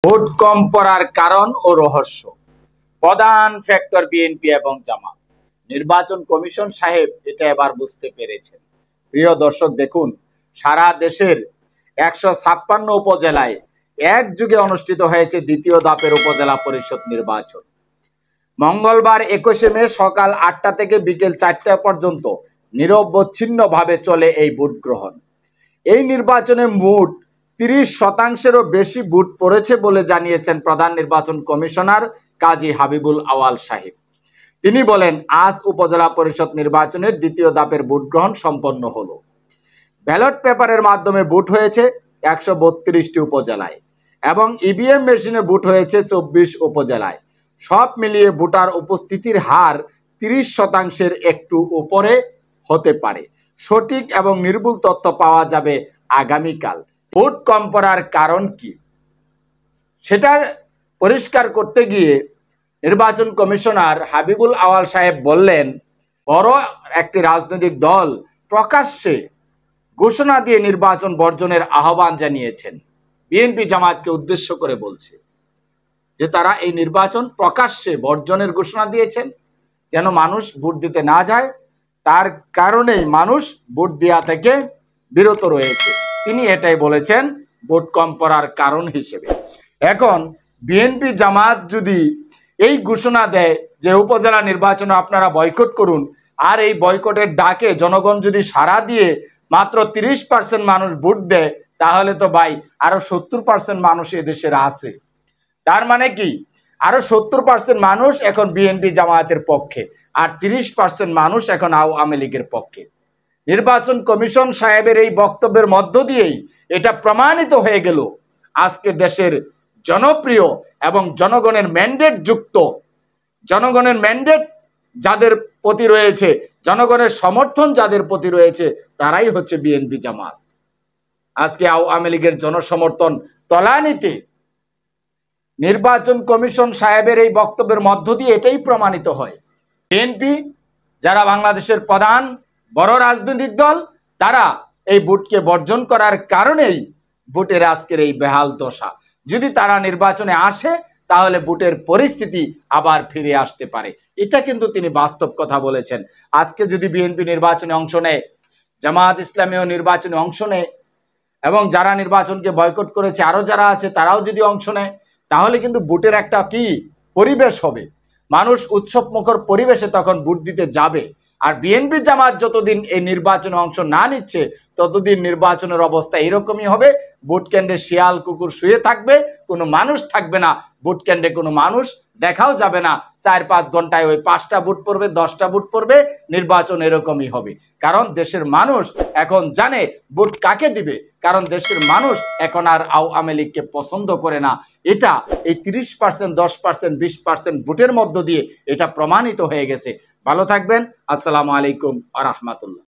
Vote কম পড়ার কারণ ও রহস্য। প্রধান ফ্যাক্টর বিএনপি এবং জামাত। নির্বাচন কমিশন সাহেব এটা এবার বুঝতে পেরেছেন। প্রিয় দর্শক, দেখুন, সারা দেশের 156 উপজেলায় একযোগে অনুষ্ঠিত হয়েছে দ্বিতীয় ধাপের উপজেলা পরিষদ নির্বাচন। মঙ্গলবার 21শে মে সকাল 8টা থেকে বিকেল 4টা পর্যন্ত নিরবচ্ছিন্নভাবে চলে এই ভোট গ্রহণ। এই নির্বাচনে মোট 30%-এরও বেশি ভোট পড়েছে বলে জানিয়েছেন প্রধান নির্বাচন কমিশনার কাজী হাবিবুল আওয়াল সাহেব। তিনি বলেন, আজ উপজেলা পরিষদ নির্বাচনের দ্বিতীয় ধাপের ভোট গ্রহণ সম্পন্ন হলো। ব্যালট পেপারের মাধ্যমে ভোট হয়েছে 132টি উপজেলায় এবং ইভিএম মেশিনে ভোট হয়েছে 24 উপজেলায়। সব মিলিয়ে ভোটার উপস্থিতির হার 30%-এর একটু উপরে হতে পারে। সঠিক এবং নির্ভুল তথ্য পাওয়া যাবে আগামীকাল। ভোট কম পড়ার কারণ কি, সেটা পরিষ্কার করতে গিয়ে নির্বাচন কমিশনার হাবিবুল আওয়াল সাহেব বললেন, বড় একটি রাজনৈতিক দল প্রকাশ্যে ঘোষণা দিয়ে নির্বাচন বর্জনের আহ্বান জানিয়েছেন। বিএনপি জামাতকে উদ্দেশ্য করে বলছে যে তারা এই নির্বাচন প্রকাশ্যে বর্জনের ঘোষণা দিয়েছেন, যেন মানুষ ভোট দিতে না যায়, তার কারণেই মানুষ ভোট দেওয়া থেকে বিরত রয়েছে। তিনি এটাই বলেছেন ভোট কম পড়ার কারণ হিসেবে। এখন বিএনপি জামাত যদি এই ঘোষণা দেয় যে উপজেলা নির্বাচনে আপনারা বয়কট করুন, আর এই বয়কটের ডাকে জনগণ যদি সাড়া দিয়ে মাত্র 30% মানুষ ভোট দেয়, তাহলে তো ভাই আরো 70% মানুষ এদেশের আছে। তার মানে কি, আরো 70% মানুষ এখন বিএনপি জামায়াতের পক্ষে, আর 30% মানুষ এখন আওয়ামী লীগের পক্ষে। নির্বাচন কমিশন সাহেবের এই বক্তব্যের মধ্য দিয়েই এটা প্রমাণিত হয়ে গেল, আজকে দেশের জনপ্রিয় এবং জনগণের ম্যান্ডেট যুক্ত, জনগণের ম্যান্ডেট যাদের প্রতি রয়েছে, জনগণের সমর্থন যাদের প্রতি রয়েছে, তারাই হচ্ছে বিএনপি জামাত। আজকে আওয়ামী লীগের জনসমর্থন তলানিতে নির্বাচন কমিশন সাহেবের এই বক্তব্যের মধ্য দিয়ে এটাই প্রমাণিত হয়। বিএনপি, যারা বাংলাদেশের প্রধান বড় রাজনৈতিক দল, তারা এই ভোটকে বর্জন করার কারণেই ভোটের আজকের এই বেহাল দশা। যদি তারা নির্বাচনে আসে, তাহলে ভোটের পরিস্থিতি আবার ফিরে আসতে পারে। এটা কিন্তু তিনি বাস্তব কথা বলেছেন। আজকে যদি বিএনপি নির্বাচনে অংশ নেয়, জামায়াত ইসলামীও নির্বাচনে অংশ নেয়, এবং যারা নির্বাচনকে বয়কট করেছে আরো যারা আছে তারাও যদি অংশ নেয়, তাহলে কিন্তু ভোটের একটা কি পরিবেশ হবে। মানুষ উৎসব মুখর পরিবেশে তখন ভোট দিতে যাবে। আর বিএনপি জামাত যতদিন এই নির্বাচনে অংশ না নিচ্ছে, ততদিন নির্বাচনের অবস্থা এরকমই হবে। ভোট কেন্দ্রে শিয়াল কুকুর শুয়ে থাকবে, কোনো মানুষ থাকবে না। ভোট কেন্দ্রে কোনো মানুষ দেখাও যাবে না। 4-5 ঘন্টায় ওই 5টা ভোট পড়বে, 10টা ভোট পড়বে। নির্বাচন এরকমই হবে। কারণ দেশের মানুষ এখন জানে ভোট কাকে দিবে। কারণ দেশের মানুষ এখন আর আওয়ামী লীগকে পছন্দ করে না। এটা এই 30%, 10%, 20% ভোটের মধ্য দিয়ে এটা প্রমাণিত হয়ে গেছে। ভালো থাকবেন। আসসালামু আলাইকুম ওয়া রাহমাতুল্লাহ।